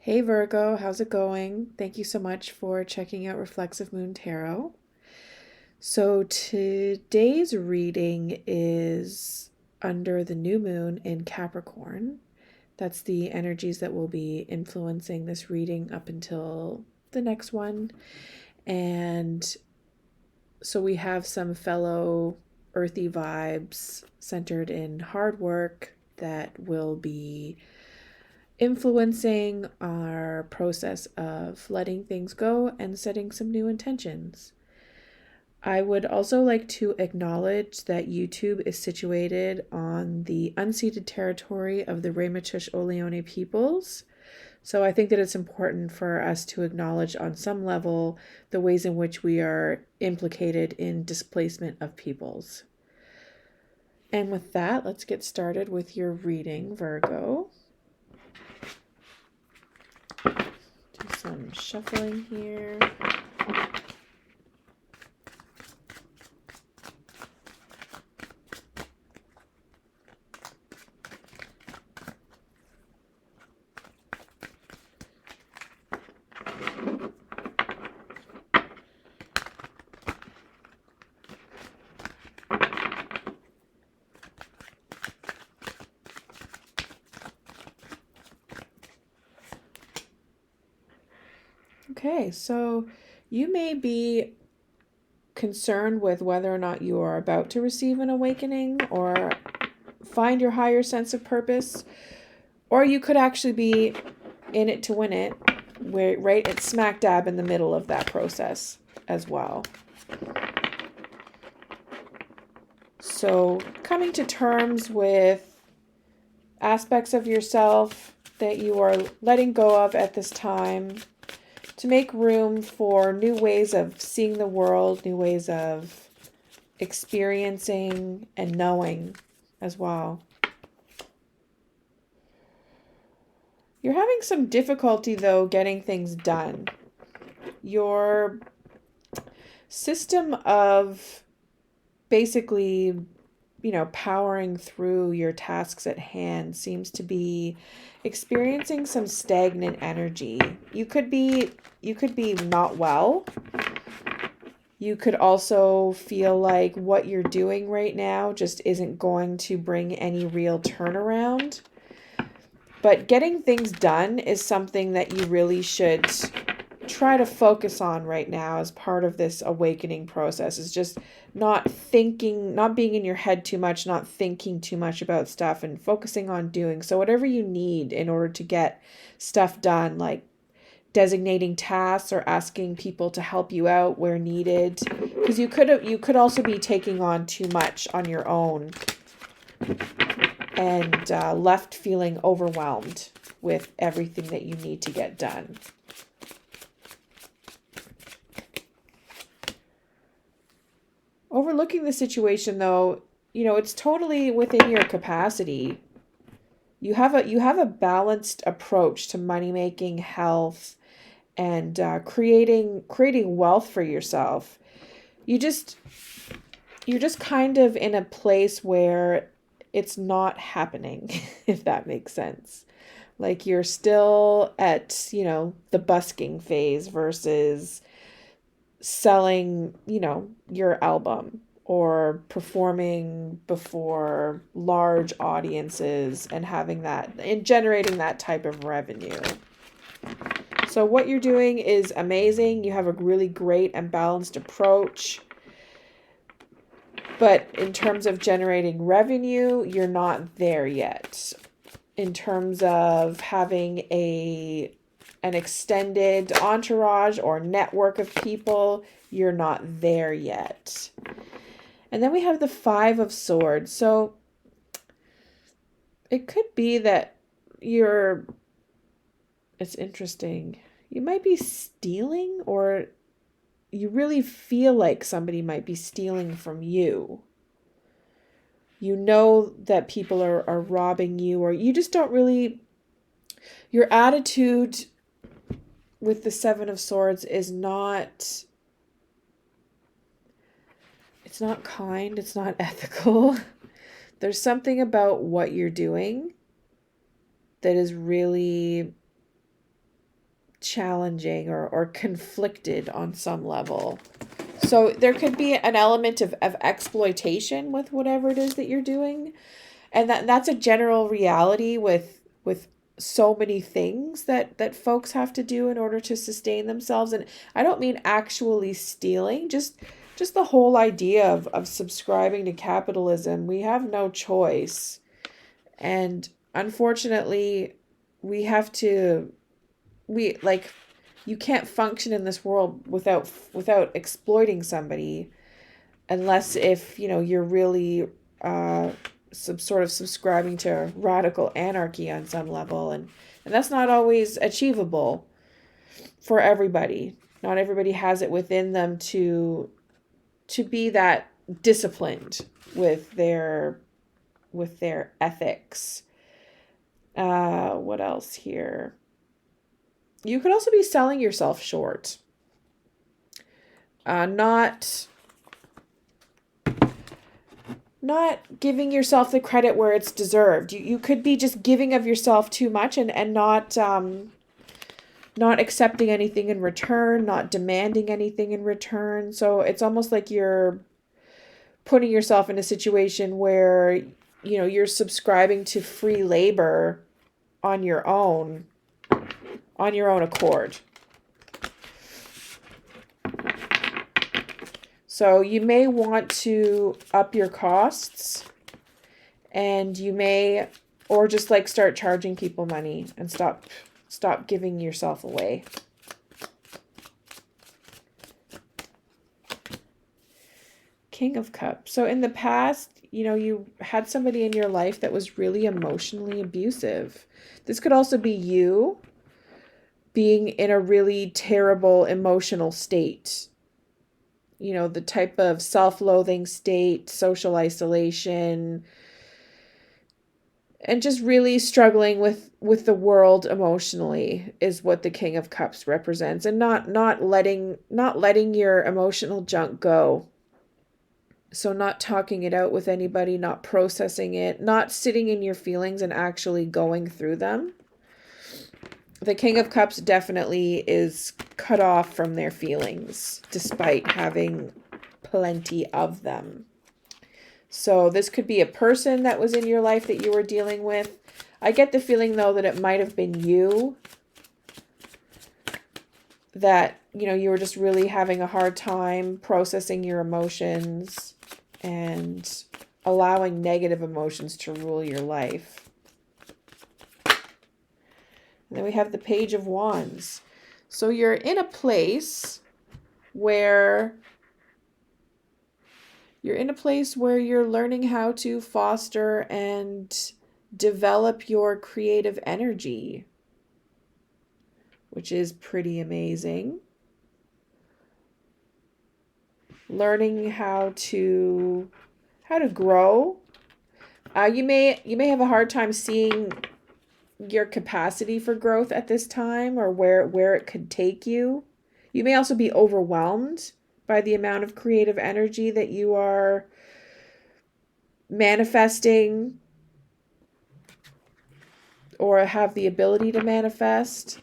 Hey Virgo, how's it going? Thank you so much for checking out Reflexive Moon Tarot. So today's reading is under the new moon in Capricorn. That's the energies that will be influencing this reading up until the next one. And so we have some fellow earthy vibes centered in hard work that will be influencing our process of letting things go and setting some new intentions. I would also like to acknowledge that YouTube is situated on the unceded territory of the Ramaytush Oleone peoples. So I think that it's important for us to acknowledge on some level the ways in which we are implicated in displacement of peoples. And with that, let's get started with your reading, Virgo. Do some shuffling here. Okay, so you may be concerned with whether or not you are about to receive an awakening or find your higher sense of purpose, or you could actually be in it to win it, where right it's smack dab in the middle of that process as well. So coming to terms with aspects of yourself that you are letting go of at this time, to make room for new ways of seeing the world, new ways of experiencing and knowing as well. You're having some difficulty, though, getting things done. Your system of basically, powering through your tasks at hand seems to be experiencing some stagnant energy. You could be not well. You could also feel like what you're doing right now just isn't going to bring any real turnaround. But getting things done is something that you really should try to focus on right now as part of this awakening process. Is just not being in your head too much, not thinking too much about stuff, and focusing on doing. So whatever you need in order to get stuff done, like designating tasks or asking people to help you out where needed, because you could also be taking on too much on your own and left feeling overwhelmed with everything that you need to get done. Overlooking the situation, though, it's totally within your capacity. You have a balanced approach to money making, health, and creating wealth for yourself. You're just kind of in a place where it's not happening, if that makes sense. Like you're still at, the busking phase versus selling, your album or performing before large audiences and having that and generating that type of revenue. So what you're doing is amazing. You have a really great and balanced approach. But in terms of generating revenue, you're not there yet. In terms of having an extended entourage or network of people, you're not there yet. And then we have the Five of Swords. So it could be that it's interesting. You might be stealing, or you really feel like somebody might be stealing from you. You know that people are robbing you, or you just don't really, your attitude with the Seven of Swords is not, it's not kind, it's not ethical. There's something about what you're doing that is really challenging or conflicted on some level. So there could be an element of exploitation with whatever it is that you're doing. And that's a general reality with so many things that folks have to do in order to sustain themselves. And I don't mean actually stealing, just the whole idea of subscribing to capitalism. We have no choice. And unfortunately, we have to we like you can't function in this world without exploiting somebody, unless if you're really sort of subscribing to radical anarchy on some level, and that's not always achievable for everybody. Not everybody has it within them to be that disciplined with their ethics. What else here? You could also be selling yourself short. Not giving yourself the credit where it's deserved. You could be just giving of yourself too much and not accepting anything in return, not demanding anything in return. So it's almost like you're putting yourself in a situation where you're subscribing to free labor on your own accord. So you may want to up your costs, and you may, or just like start charging people money and stop giving yourself away. King of Cups. So in the past, you had somebody in your life that was really emotionally abusive. This could also be you being in a really terrible emotional state. The type of self-loathing state, social isolation, and just really struggling with the world emotionally is what the King of Cups represents, and not letting your emotional junk go. So not talking it out with anybody, not processing it, not sitting in your feelings and actually going through them. The King of Cups definitely is cut off from their feelings, despite having plenty of them. So this could be a person that was in your life that you were dealing with. I get the feeling, though, that it might have been you. That, you were just really having a hard time processing your emotions and allowing negative emotions to rule your life. And then we have the Page of Wands. So you're in a place where you're learning how to foster and develop your creative energy, which is pretty amazing. Learning how to grow. You may have a hard time seeing your capacity for growth at this time, or where it could take you. You may also be overwhelmed by the amount of creative energy that you are manifesting or have the ability to manifest.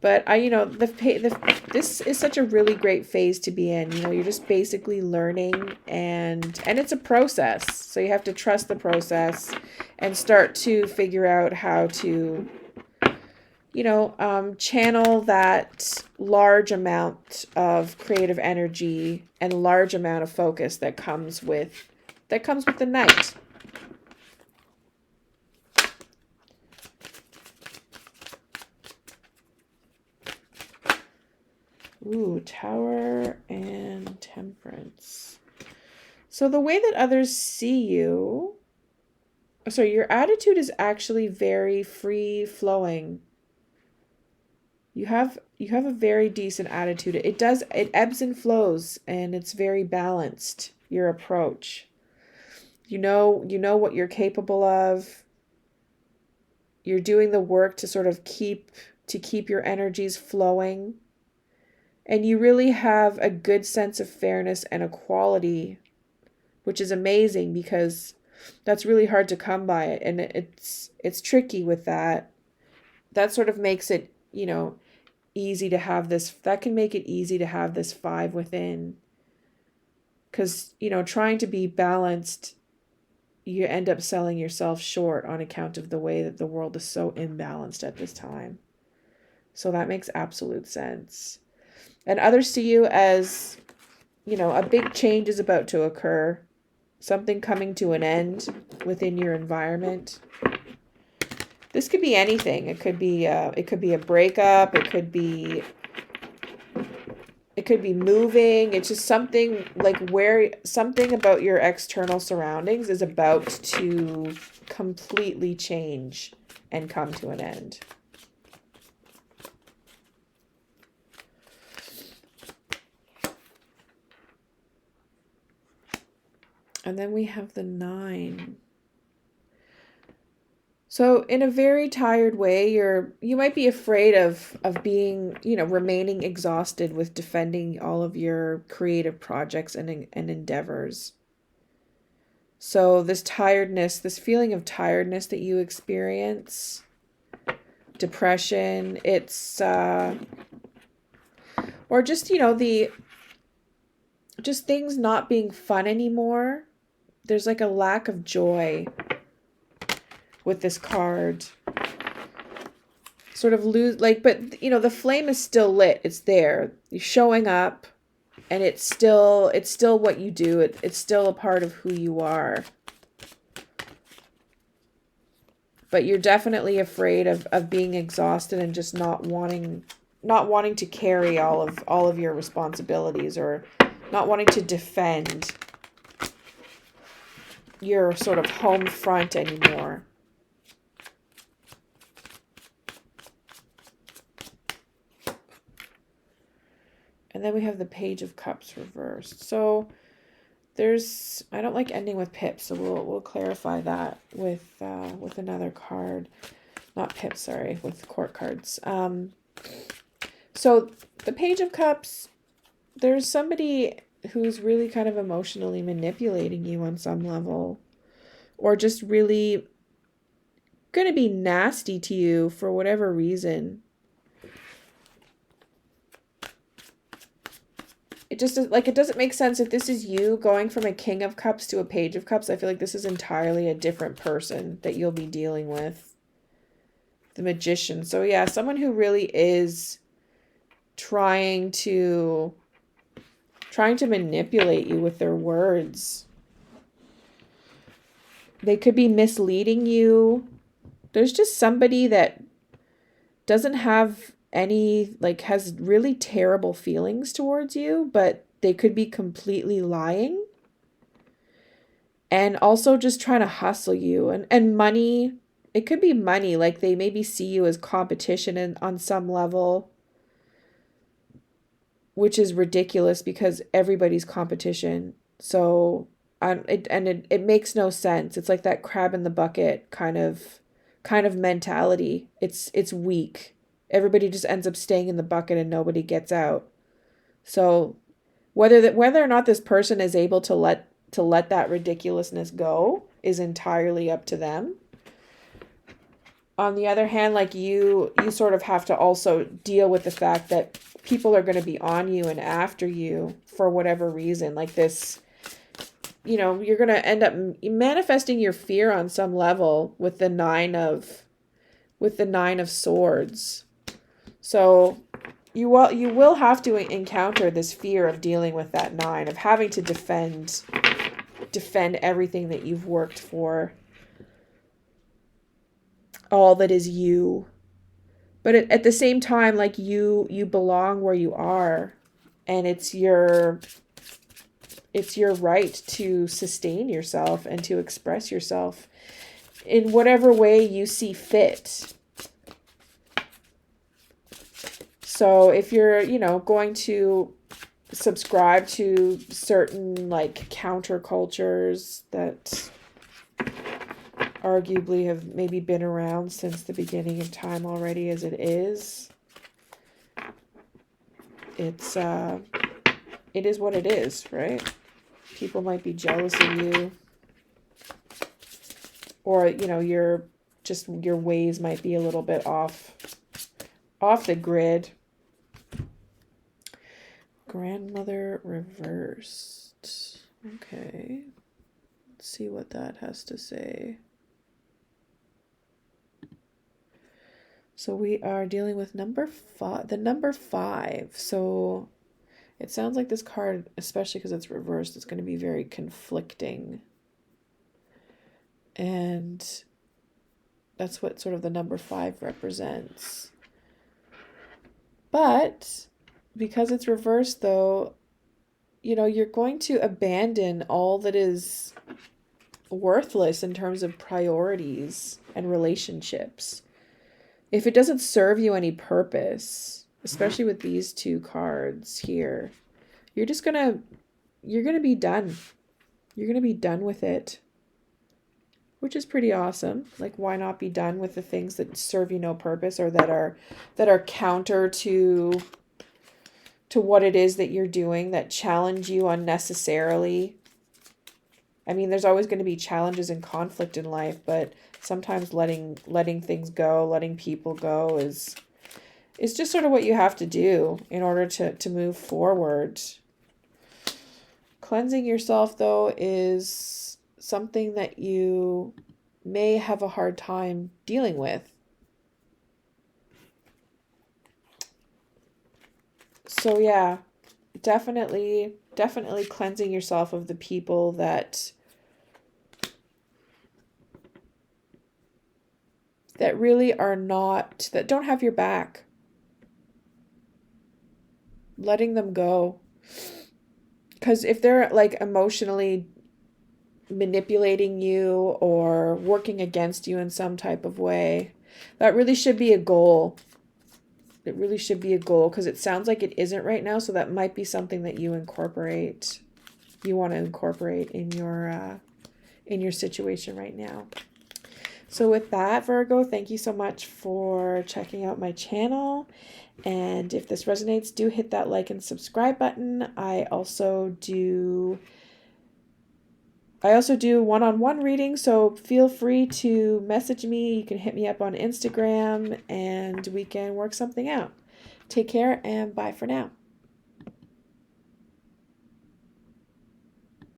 But this is such a really great phase to be in. You're just basically learning, and it's a process. So you have to trust the process and start to figure out how to, channel that large amount of creative energy and large amount of focus that comes with the Knight. Ooh, Tower and Temperance. So the way that others see you, your attitude is actually very free flowing. You have a very decent attitude. It ebbs and flows, and it's very balanced, your approach. You know what you're capable of. You're doing the work to sort of keep your energies flowing. And you really have a good sense of fairness and equality, which is amazing because that's really hard to come by. And it's tricky with that. that sort of makes it, easy to have this, that can make it easy to have this 5 within. Because, trying to be balanced, you end up selling yourself short on account of the way that the world is so imbalanced at this time. So that makes absolute sense. And others see you as, a big change is about to occur, something coming to an end within your environment. This could be anything. It could be a breakup. It could be moving. It's just something like where something about your external surroundings is about to completely change and come to an end. And then we have the 9. So in a very tired way, you might be afraid of being, remaining exhausted with defending all of your creative projects and endeavors. So this tiredness, this feeling of tiredness that you experience, depression, it's or just, just things not being fun anymore. There's like a lack of joy with this card. Sort of lose, like, but the flame is still lit. It's there. You're showing up, and it's still what you do. It's still a part of who you are. But you're definitely afraid of being exhausted and just not wanting to carry all of your responsibilities, or not wanting to defend your sort of home front anymore. And then we have the Page of Cups reversed. So I don't like ending with pips, so we'll clarify that with another card. Not pips, sorry, with court cards. So the Page of Cups, there's somebody who's really kind of emotionally manipulating you on some level, or just really going to be nasty to you for whatever reason. It just it doesn't make sense if this is you going from a King of Cups to a Page of Cups. I feel like this is entirely a different person that you'll be dealing with. The Magician. So yeah, someone who really is trying to manipulate you with their words. They could be misleading you. There's just somebody that doesn't have any, has really terrible feelings towards you, but they could be completely lying. And also just trying to hustle you. And money, it could be money. Like they maybe see you as competition on some level, which is ridiculous because everybody's competition. So it makes no sense. It's like that crab in the bucket kind of mentality. It's weak. Everybody just ends up staying in the bucket and nobody gets out. So whether or not this person is able to let that ridiculousness go is entirely up to them. On the other hand, you sort of have to also deal with the fact that people are going to be on you and after you for whatever reason. Like this, you're going to end up manifesting your fear on some level with the 9 of Swords. So you will have to encounter this fear of dealing with that 9, of having to defend everything that you've worked for, all that is you. But at the same time, you belong where you are, and it's your right to sustain yourself and to express yourself in whatever way you see fit. So if you're, going to subscribe to certain countercultures that arguably have maybe been around since the beginning of time already as it is, it is what it is, right? People might be jealous of you, or, just your ways might be a little bit off the grid. Grandmother reversed. Okay. Let's see what that has to say. So we are dealing with number 5, the number 5. So it sounds like this card, especially because it's reversed, it's going to be very conflicting. And that's what sort of the number 5 represents. But because it's reversed, though, you know, you're going to abandon all that is worthless in terms of priorities and relationships. If it doesn't serve you any purpose, especially with these 2 cards here, you're going to be done. You're going to be done with it, which is pretty awesome. Like, why not be done with the things that serve you no purpose, or that are counter to what it is that you're doing, that challenge you unnecessarily. I mean, there's always going to be challenges and conflict in life, but sometimes letting things go, letting people go is just sort of what you have to do in order to move forward. Cleansing yourself, though, is something that you may have a hard time dealing with. So yeah, definitely cleansing yourself of the people that really are not, that don't have your back. Letting them go. Because if they're like emotionally manipulating you or working against you in some type of way, that really should be a goal. It really should be a goal, because it sounds like it isn't right now. So that might be something that you want to incorporate in your situation right now. So with that, Virgo, thank you so much for checking out my channel. And if this resonates, do hit that like and subscribe button. I also do one-on-one readings, so feel free to message me. You can hit me up on Instagram and we can work something out. Take care and bye for now.